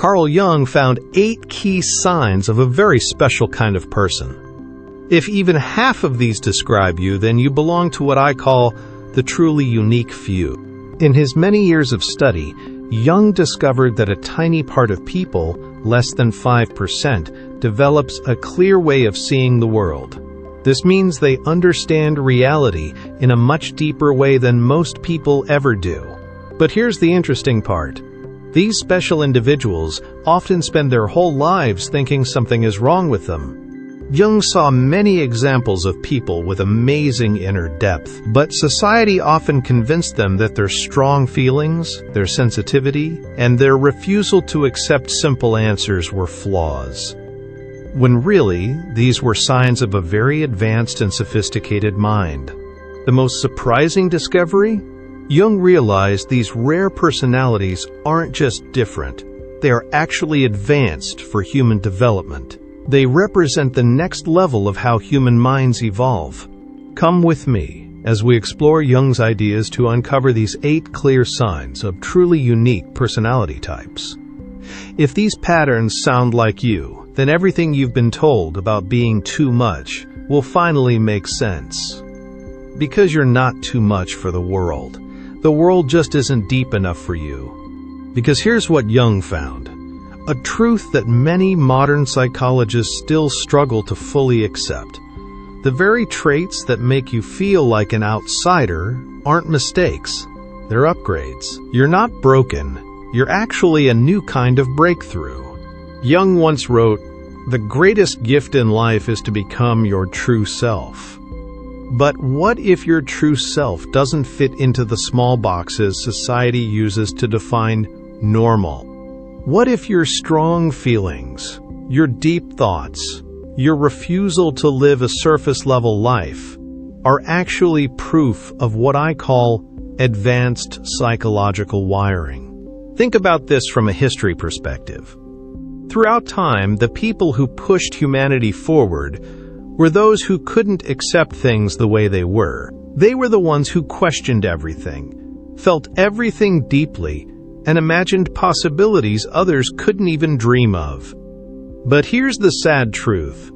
Carl Jung found 8 key signs of a very special kind of person. If even half of these describe you, then you belong to what I call the truly unique few. In his many years of study, Jung discovered that a tiny part of people, less than 5%, develops a clear way of seeing the world. This means they understand reality in a much deeper way than most people ever do. But here's the interesting part. These special individuals often spend their whole lives thinking something is wrong with them. Jung saw many examples of people with amazing inner depth, but society often convinced them that their strong feelings, their sensitivity, and their refusal to accept simple answers were flaws. When really, these were signs of a very advanced and sophisticated mind. The most surprising discovery? Jung realized these rare personalities aren't just different, they are actually advanced for human development. They represent the next level of how human minds evolve. Come with me as we explore Jung's ideas to uncover these 8 clear signs of truly unique personality types. If these patterns sound like you, then everything you've been told about being too much will finally make sense. Because you're not too much for the world. The world just isn't deep enough for you. Because here's what Jung found. A truth that many modern psychologists still struggle to fully accept. The very traits that make you feel like an outsider aren't mistakes. They're upgrades. You're not broken. You're actually a new kind of breakthrough. Jung once wrote, "The greatest gift in life is to become your true self." But what if your true self doesn't fit into the small boxes society uses to define normal? What if your strong feelings, your deep thoughts, your refusal to live a surface-level life are actually proof of what I call advanced psychological wiring? Think about this from a history perspective. Throughout time, the people who pushed humanity forward were those who couldn't accept things the way they were. They were the ones who questioned everything, felt everything deeply, and imagined possibilities others couldn't even dream of. But here's the sad truth.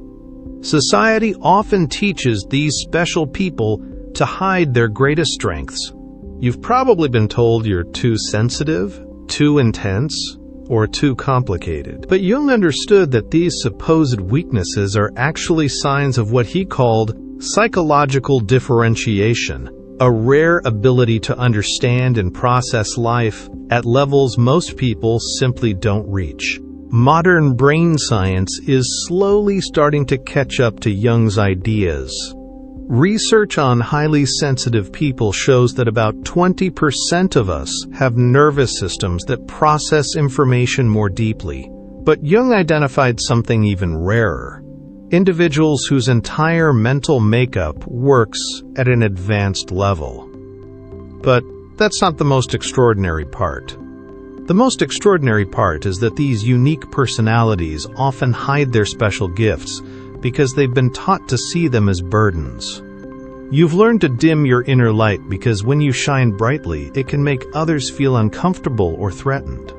Society often teaches these special people to hide their greatest strengths. You've probably been told you're too sensitive, too intense, or too complicated. But Jung understood that these supposed weaknesses are actually signs of what he called psychological differentiation, a rare ability to understand and process life at levels most people simply don't reach. Modern brain science is slowly starting to catch up to Jung's ideas. Research on highly sensitive people shows that about 20% of us have nervous systems that process information more deeply. But Jung identified something even rarer. Individuals whose entire mental makeup works at an advanced level. But that's not the most extraordinary part. The most extraordinary part is that these unique personalities often hide their special gifts because they've been taught to see them as burdens. You've learned to dim your inner light because when you shine brightly, it can make others feel uncomfortable or threatened.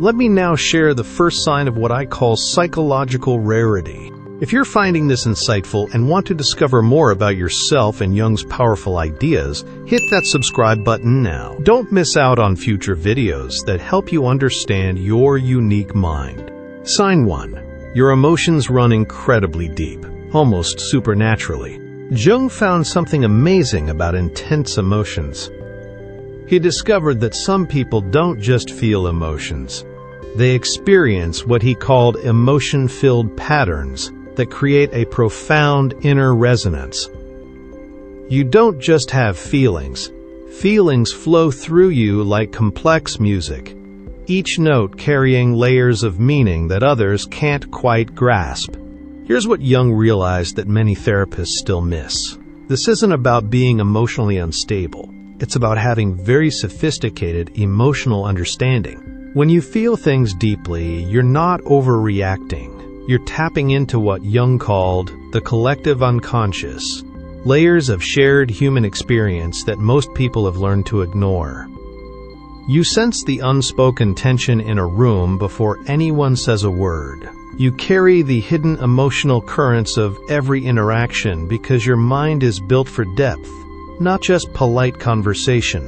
Let me now share the first sign of what I call psychological rarity. If you're finding this insightful and want to discover more about yourself and Jung's powerful ideas, hit that subscribe button now. Don't miss out on future videos that help you understand your unique mind. Sign 1. Your emotions run incredibly deep, almost supernaturally. Jung found something amazing about intense emotions. He discovered that some people don't just feel emotions. They experience what he called emotion-filled patterns that create a profound inner resonance. You don't just have feelings. Feelings flow through you like complex music, each note carrying layers of meaning that others can't quite grasp. Here's what Jung realized that many therapists still miss. This isn't about being emotionally unstable. It's about having very sophisticated emotional understanding. When you feel things deeply, you're not overreacting. You're tapping into what Jung called the collective unconscious, layers of shared human experience that most people have learned to ignore. You sense the unspoken tension in a room before anyone says a word. You carry the hidden emotional currents of every interaction because your mind is built for depth, not just polite conversation.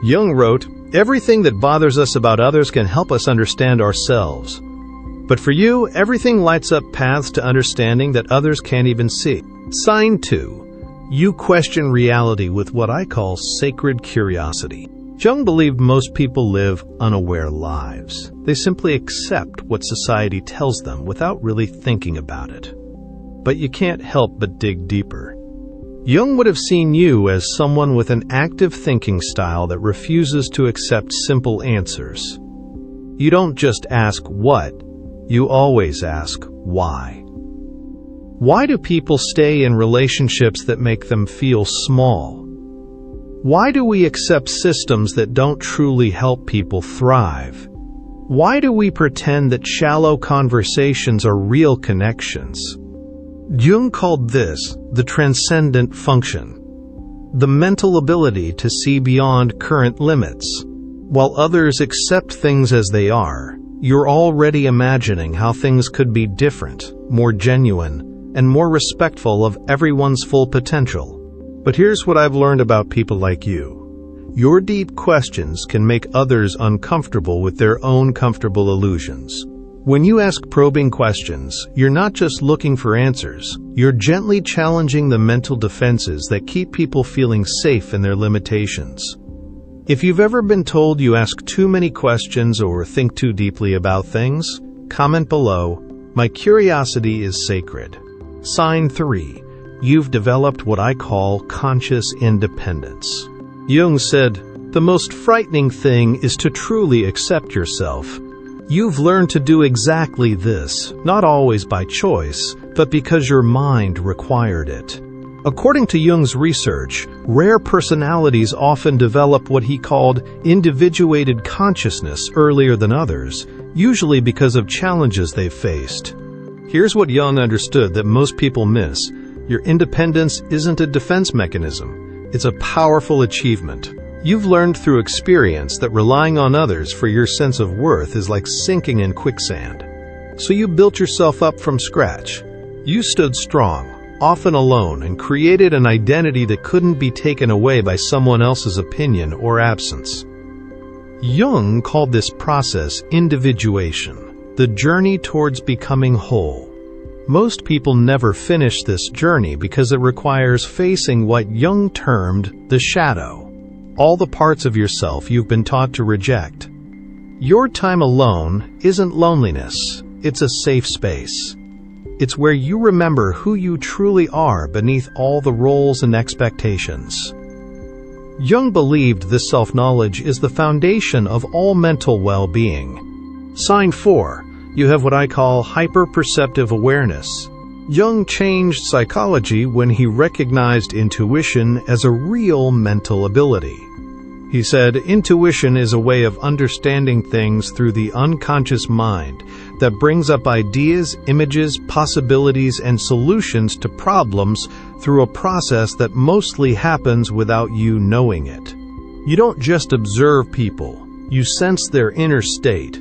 Jung wrote, "Everything that bothers us about others can help us understand ourselves. But for you, everything lights up paths to understanding that others can't even see." Sign 2. You question reality with what I call sacred curiosity. Jung believed most people live unaware lives. They simply accept what society tells them without really thinking about it. But you can't help but dig deeper. Jung would have seen you as someone with an active thinking style that refuses to accept simple answers. You don't just ask what, you always ask why. Why do people stay in relationships that make them feel small? Why do we accept systems that don't truly help people thrive? Why do we pretend that shallow conversations are real connections? Jung called this the transcendent function, the mental ability to see beyond current limits. While others accept things as they are, you're already imagining how things could be different, more genuine, and more respectful of everyone's full potential. But here's what I've learned about people like you. Your deep questions can make others uncomfortable with their own comfortable illusions. When you ask probing questions, you're not just looking for answers, you're gently challenging the mental defenses that keep people feeling safe in their limitations. If you've ever been told you ask too many questions or think too deeply about things, comment below. My curiosity is sacred. Sign 3. You've developed what I call conscious independence. Jung said, "The most frightening thing is to truly accept yourself." You've learned to do exactly this, not always by choice, but because your mind required it. According to Jung's research, rare personalities often develop what he called individuated consciousness earlier than others, usually because of challenges they've faced. Here's what Jung understood that most people miss. Your independence isn't a defense mechanism. It's a powerful achievement. You've learned through experience that relying on others for your sense of worth is like sinking in quicksand. So you built yourself up from scratch. You stood strong, often alone, and created an identity that couldn't be taken away by someone else's opinion or absence. Jung called this process individuation, the journey towards becoming whole. Most people never finish this journey because it requires facing what Jung termed the shadow, all the parts of yourself you've been taught to reject. Your time alone isn't loneliness, it's a safe space. It's where you remember who you truly are beneath all the roles and expectations. Jung believed this self-knowledge is the foundation of all mental well-being. Sign 4. You have what I call hyper-perceptive awareness. Jung changed psychology when he recognized intuition as a real mental ability. He said, intuition is a way of understanding things through the unconscious mind that brings up ideas, images, possibilities, and solutions to problems through a process that mostly happens without you knowing it. You don't just observe people, you sense their inner state.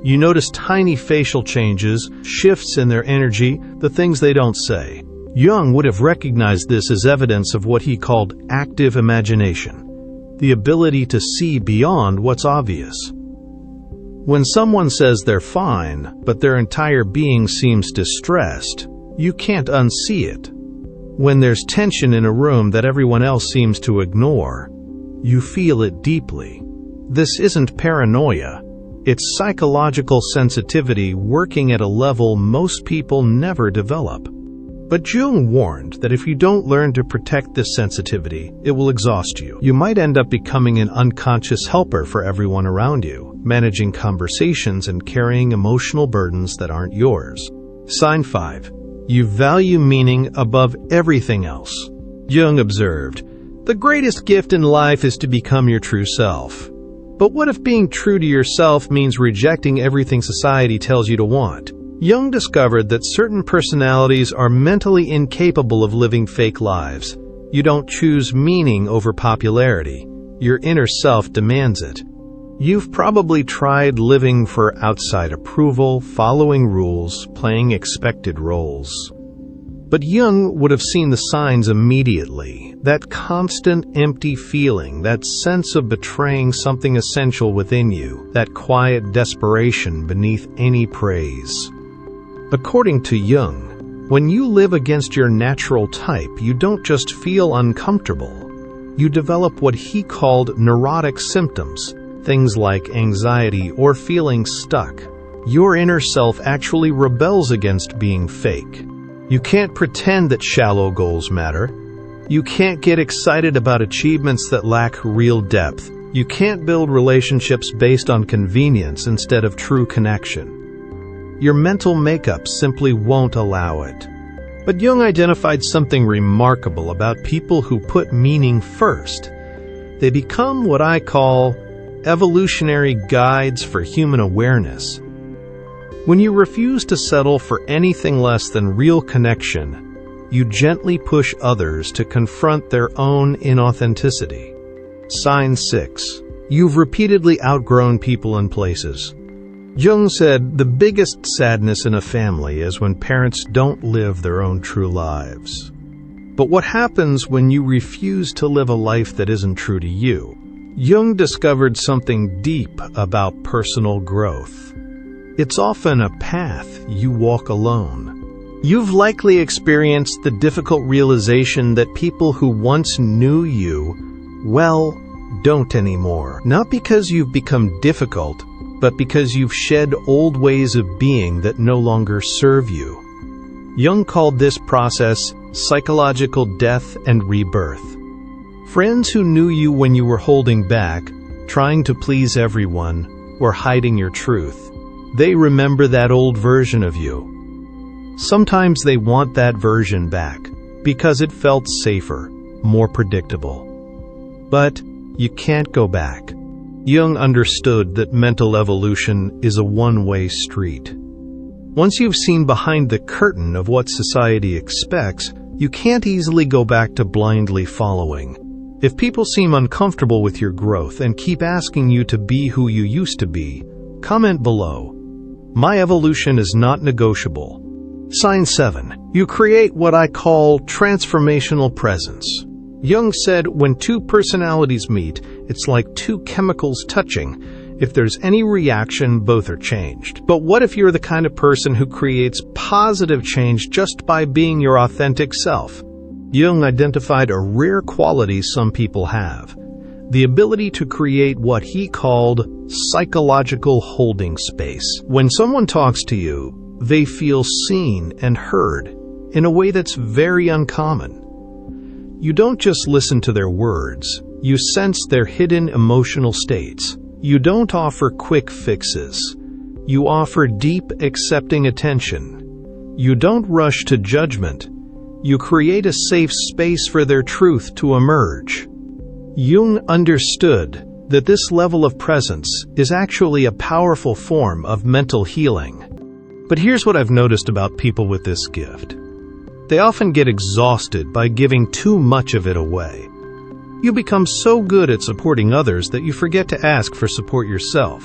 You notice tiny facial changes, shifts in their energy, the things they don't say. Jung would have recognized this as evidence of what he called active imagination, the ability to see beyond what's obvious. When someone says they're fine, but their entire being seems distressed, you can't unsee it. When there's tension in a room that everyone else seems to ignore, you feel it deeply. This isn't paranoia. It's psychological sensitivity working at a level most people never develop. But Jung warned that if you don't learn to protect this sensitivity, it will exhaust you. You might end up becoming an unconscious helper for everyone around you, managing conversations and carrying emotional burdens that aren't yours. Sign 5. You value meaning above everything else. Jung observed, "The greatest gift in life is to become your true self." But what if being true to yourself means rejecting everything society tells you to want? Jung discovered that certain personalities are mentally incapable of living fake lives. You don't choose meaning over popularity. Your inner self demands it. You've probably tried living for outside approval, following rules, playing expected roles. But Jung would have seen the signs immediately. That constant empty feeling, that sense of betraying something essential within you, that quiet desperation beneath any praise. According to Jung, when you live against your natural type, you don't just feel uncomfortable. You develop what he called neurotic symptoms, things like anxiety or feeling stuck. Your inner self actually rebels against being fake. You can't pretend that shallow goals matter. You can't get excited about achievements that lack real depth. You can't build relationships based on convenience instead of true connection. Your mental makeup simply won't allow it. But Jung identified something remarkable about people who put meaning first. They become what I call evolutionary guides for human awareness. When you refuse to settle for anything less than real connection, you gently push others to confront their own inauthenticity. Sign 6. You've repeatedly outgrown people and places. Jung said, the biggest sadness in a family is when parents don't live their own true lives. But what happens when you refuse to live a life that isn't true to you? Jung discovered something deep about personal growth. It's often a path you walk alone. You've likely experienced the difficult realization that people who once knew you, well, don't anymore. Not because you've become difficult, but because you've shed old ways of being that no longer serve you. Jung called this process psychological death and rebirth. Friends who knew you when you were holding back, trying to please everyone, or hiding your truth, they remember that old version of you. Sometimes they want that version back, because it felt safer, more predictable. But you can't go back. Jung understood that mental evolution is a one-way street. Once you've seen behind the curtain of what society expects, you can't easily go back to blindly following. If people seem uncomfortable with your growth and keep asking you to be who you used to be, comment below. My evolution is not negotiable. Sign 7. You create what I call transformational presence. Jung said, when two personalities meet, it's like two chemicals touching. If there's any reaction, both are changed. But what if you're the kind of person who creates positive change just by being your authentic self? Jung identified a rare quality some people have, the ability to create what he called psychological holding space. When someone talks to you, they feel seen and heard in a way that's very uncommon. You don't just listen to their words, you sense their hidden emotional states. You don't offer quick fixes. You offer deep, accepting attention. You don't rush to judgment. You create a safe space for their truth to emerge. Jung understood that this level of presence is actually a powerful form of mental healing. But here's what I've noticed about people with this gift. They often get exhausted by giving too much of it away. You become so good at supporting others that you forget to ask for support yourself.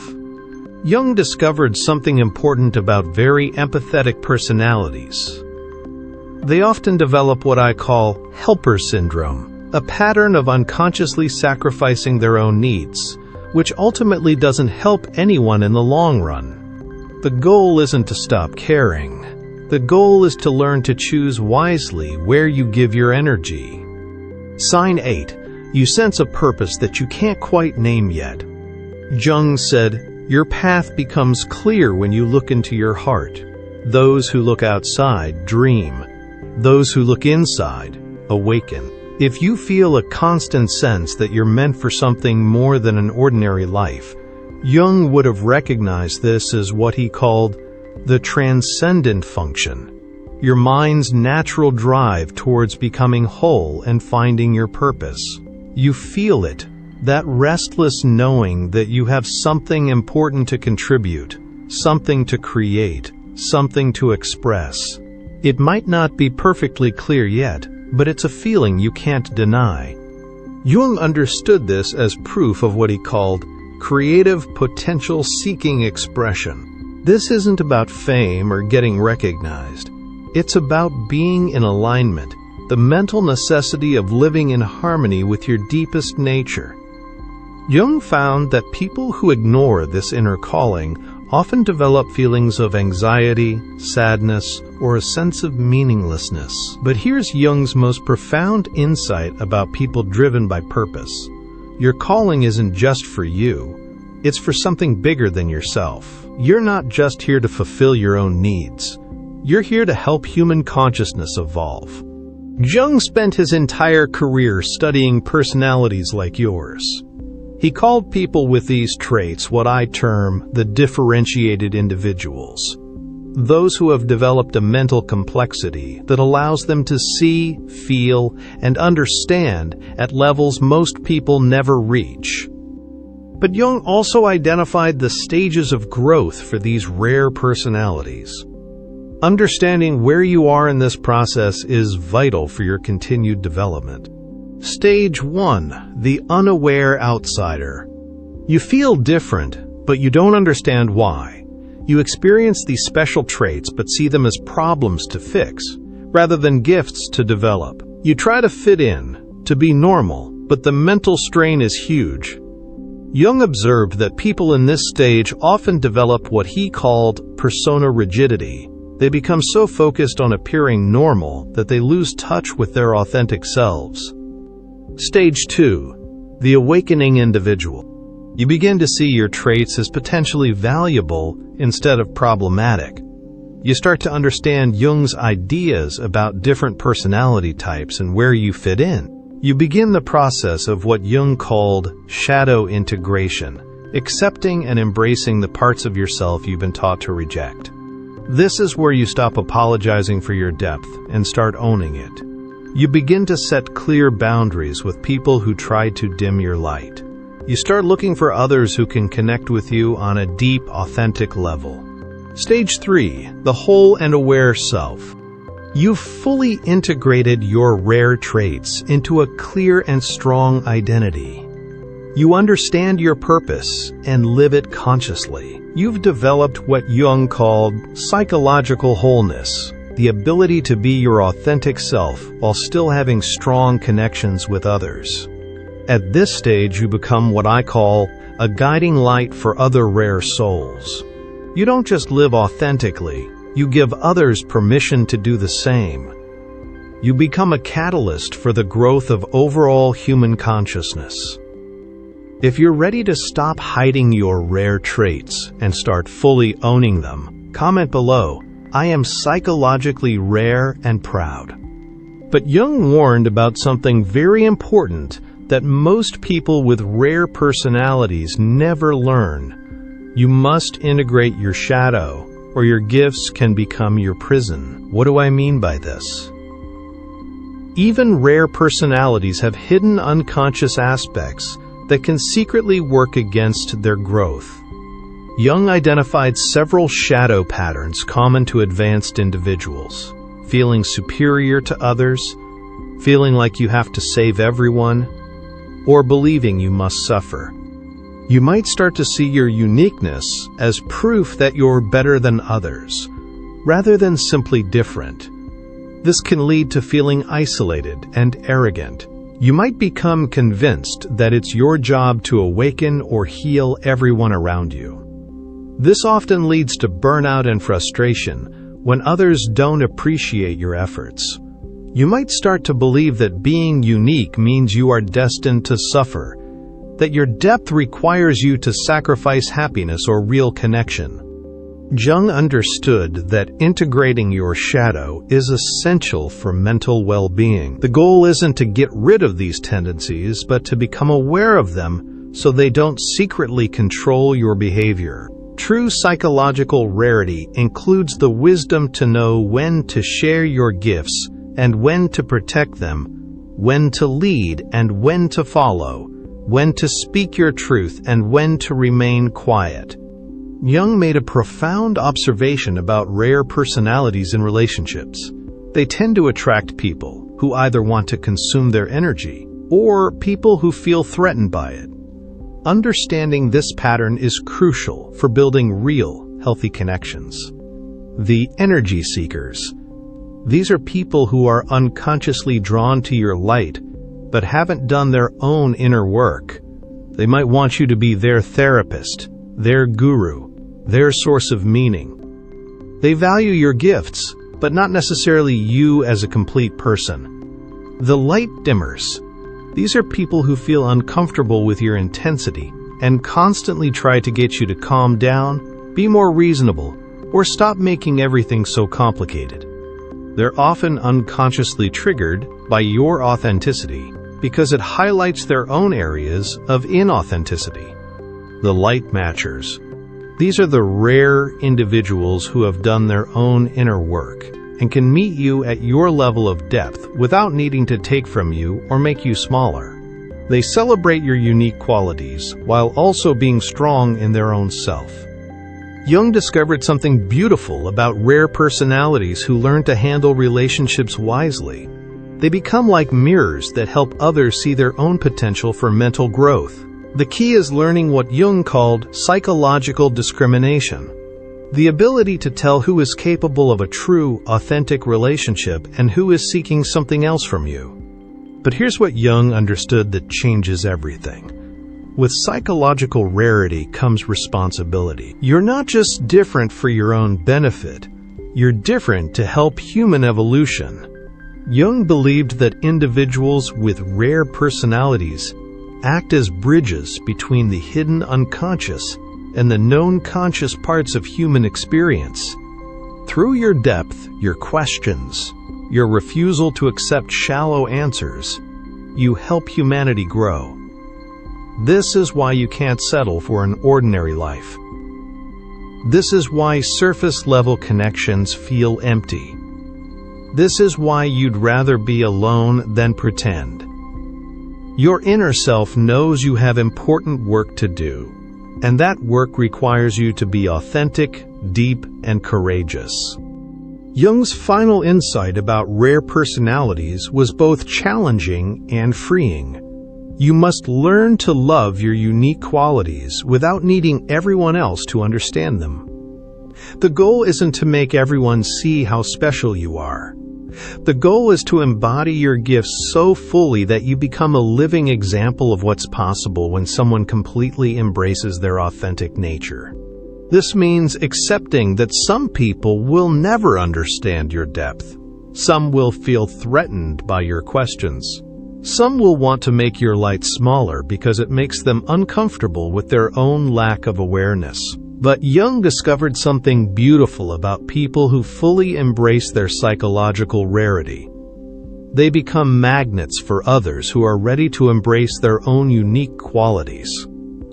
Jung discovered something important about very empathetic personalities. They often develop what I call helper syndrome, a pattern of unconsciously sacrificing their own needs, which ultimately doesn't help anyone in the long run. The goal isn't to stop caring. The goal is to learn to choose wisely where you give your energy. Sign 8. You sense a purpose that you can't quite name yet. Jung said, your path becomes clear when you look into your heart. Those who look outside dream. Those who look inside awaken. If you feel a constant sense that you're meant for something more than an ordinary life, Jung would have recognized this as what he called the transcendent function, your mind's natural drive towards becoming whole and finding your purpose. You feel it, that restless knowing that you have something important to contribute, something to create, something to express. It might not be perfectly clear yet, but it's a feeling you can't deny. Jung understood this as proof of what he called creative potential seeking expression. This isn't about fame or getting recognized. It's about being in alignment, the mental necessity of living in harmony with your deepest nature. Jung found that people who ignore this inner calling often develop feelings of anxiety, sadness, or a sense of meaninglessness. But here's Jung's most profound insight about people driven by purpose. Your calling isn't just for you. It's for something bigger than yourself. You're not just here to fulfill your own needs. You're here to help human consciousness evolve. Jung spent his entire career studying personalities like yours. He called people with these traits what I term the differentiated individuals. Those who have developed a mental complexity that allows them to see, feel, and understand at levels most people never reach. But Jung also identified the stages of growth for these rare personalities. Understanding where you are in this process is vital for your continued development. Stage 1. The unaware outsider. You feel different, but you don't understand why. You experience these special traits but see them as problems to fix, rather than gifts to develop. You try to fit in, to be normal, but the mental strain is huge. Jung observed that people in this stage often develop what he called persona rigidity. They become so focused on appearing normal that they lose touch with their authentic selves. Stage 2. The awakening individual. You begin to see your traits as potentially valuable instead of problematic. You start to understand Jung's ideas about different personality types and where you fit in. You begin the process of what Jung called shadow integration, accepting and embracing the parts of yourself you've been taught to reject. This is where you stop apologizing for your depth and start owning it. You begin to set clear boundaries with people who try to dim your light. You start looking for others who can connect with you on a deep, authentic level. Stage 3. The whole and aware self. You've fully integrated your rare traits into a clear and strong identity. You understand your purpose and live it consciously. You've developed what Jung called psychological wholeness, the ability to be your authentic self while still having strong connections with others. At this stage, you become what I call a guiding light for other rare souls. You don't just live authentically, you give others permission to do the same. You become a catalyst for the growth of overall human consciousness. If you're ready to stop hiding your rare traits and start fully owning them, comment below, "I am psychologically rare and proud." But Jung warned about something very important that most people with rare personalities never learn. You must integrate your shadow, or your gifts can become your prison. What do I mean by this? Even rare personalities have hidden unconscious aspects that can secretly work against their growth. Jung identified several shadow patterns common to advanced individuals: feeling superior to others, feeling like you have to save everyone, or believing you must suffer. You might start to see your uniqueness as proof that you're better than others, rather than simply different. This can lead to feeling isolated and arrogant. You might become convinced that it's your job to awaken or heal everyone around you. This often leads to burnout and frustration when others don't appreciate your efforts. You might start to believe that being unique means you are destined to suffer, that your depth requires you to sacrifice happiness or real connection. Jung understood that integrating your shadow is essential for mental well-being. The goal isn't to get rid of these tendencies, but to become aware of them so they don't secretly control your behavior. True psychological rarity includes the wisdom to know when to share your gifts and when to protect them, when to lead and when to follow, when to speak your truth and when to remain quiet. Jung made a profound observation about rare personalities in relationships. They tend to attract people who either want to consume their energy or people who feel threatened by it. Understanding this pattern is crucial for building real, healthy connections. The energy seekers. These are people who are unconsciously drawn to your light, but haven't done their own inner work. They might want you to be their therapist, their guru, their source of meaning. They value your gifts, but not necessarily you as a complete person. The light dimmers. These are people who feel uncomfortable with your intensity and constantly try to get you to calm down, be more reasonable, or stop making everything so complicated. They're often unconsciously triggered by your authenticity because it highlights their own areas of inauthenticity. The light matchers. These are the rare individuals who have done their own inner work and can meet you at your level of depth without needing to take from you or make you smaller. They celebrate your unique qualities while also being strong in their own self. Jung discovered something beautiful about rare personalities who learn to handle relationships wisely. They become like mirrors that help others see their own potential for mental growth. The key is learning what Jung called psychological discrimination, the ability to tell who is capable of a true, authentic relationship and who is seeking something else from you. But here's what Jung understood that changes everything. With psychological rarity comes responsibility. You're not just different for your own benefit, you're different to help human evolution. Jung believed that individuals with rare personalities act as bridges between the hidden unconscious and the known conscious parts of human experience. Through your depth, your questions, your refusal to accept shallow answers, you help humanity grow. This is why you can't settle for an ordinary life. This is why surface-level connections feel empty. This is why you'd rather be alone than pretend. Your inner self knows you have important work to do, and that work requires you to be authentic, deep, and courageous. Jung's final insight about rare personalities was both challenging and freeing. You must learn to love your unique qualities without needing everyone else to understand them. The goal isn't to make everyone see how special you are. The goal is to embody your gifts so fully that you become a living example of what's possible when someone completely embraces their authentic nature. This means accepting that some people will never understand your depth. Some will feel threatened by your questions. Some will want to make your light smaller because it makes them uncomfortable with their own lack of awareness. But Jung discovered something beautiful about people who fully embrace their psychological rarity. They become magnets for others who are ready to embrace their own unique qualities.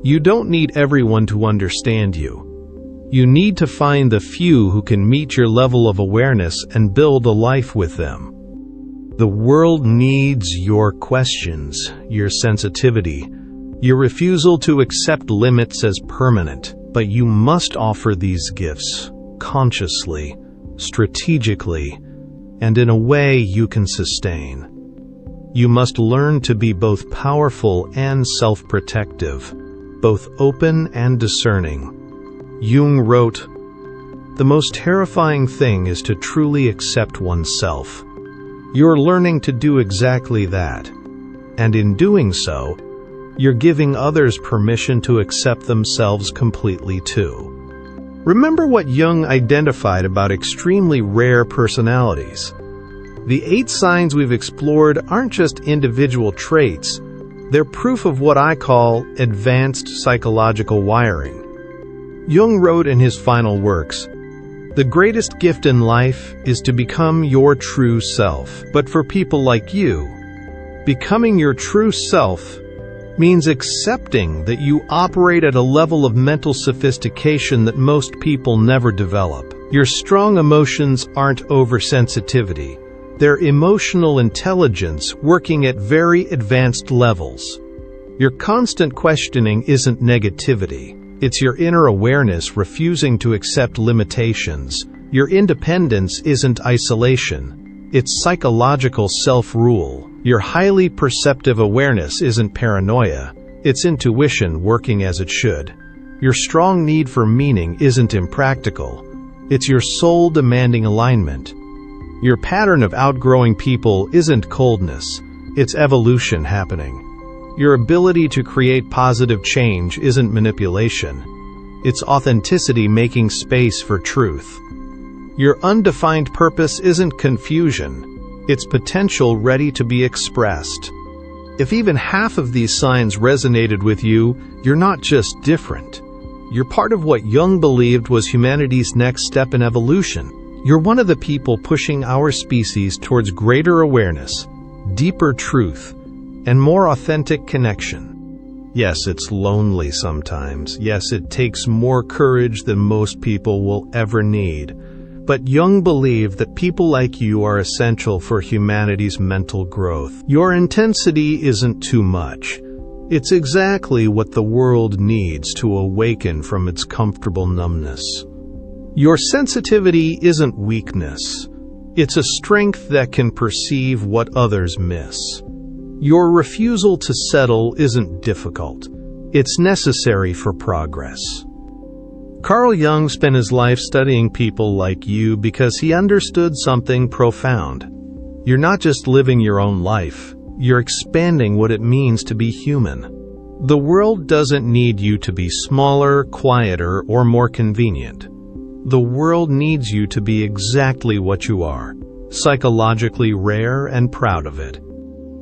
You don't need everyone to understand you. You need to find the few who can meet your level of awareness and build a life with them. The world needs your questions, your sensitivity, your refusal to accept limits as permanent. But you must offer these gifts consciously, strategically, and in a way you can sustain. You must learn to be both powerful and self-protective, both open and discerning. Jung wrote, "The most terrifying thing is to truly accept oneself. You're learning to do exactly that, and in doing so, you're giving others permission to accept themselves completely too." Remember what Jung identified about extremely rare personalities. The 8 signs we've explored aren't just individual traits, they're proof of what I call advanced psychological wiring. Jung wrote in his final works, "The greatest gift in life is to become your true self." But for people like you, becoming your true self means accepting that you operate at a level of mental sophistication that most people never develop. Your strong emotions aren't oversensitivity. They're emotional intelligence working at very advanced levels. Your constant questioning isn't negativity. It's your inner awareness refusing to accept limitations. Your independence isn't isolation. It's psychological self-rule. Your highly perceptive awareness isn't paranoia. It's intuition working as it should. Your strong need for meaning isn't impractical. It's your soul demanding alignment. Your pattern of outgrowing people isn't coldness. It's evolution happening. Your ability to create positive change isn't manipulation. It's authenticity making space for truth. Your undefined purpose isn't confusion. It's potential ready to be expressed. If even half of these signs resonated with you, you're not just different. You're part of what Jung believed was humanity's next step in evolution. You're one of the people pushing our species towards greater awareness, deeper truth, and more authentic connection. Yes, it's lonely sometimes. Yes, it takes more courage than most people will ever need. But Jung believed that people like you are essential for humanity's mental growth. Your intensity isn't too much. It's exactly what the world needs to awaken from its comfortable numbness. Your sensitivity isn't weakness. It's a strength that can perceive what others miss. Your refusal to settle isn't difficult. It's necessary for progress. Carl Jung spent his life studying people like you because he understood something profound. You're not just living your own life. You're expanding what it means to be human. The world doesn't need you to be smaller, quieter, or more convenient. The world needs you to be exactly what you are, psychologically rare and proud of it.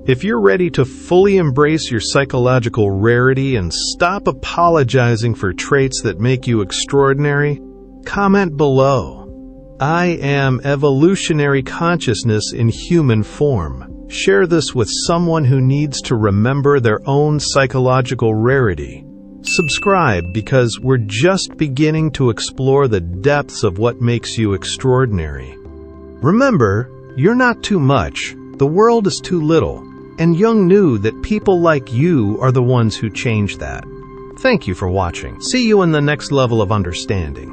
If you're ready to fully embrace your psychological rarity and stop apologizing for traits that make you extraordinary, comment below. I am evolutionary consciousness in human form. Share this with someone who needs to remember their own psychological rarity. Subscribe because we're just beginning to explore the depths of what makes you extraordinary. Remember, you're not too much. The world is too little. And Jung knew that people like you are the ones who change that. Thank you for watching. See you in the next level of understanding.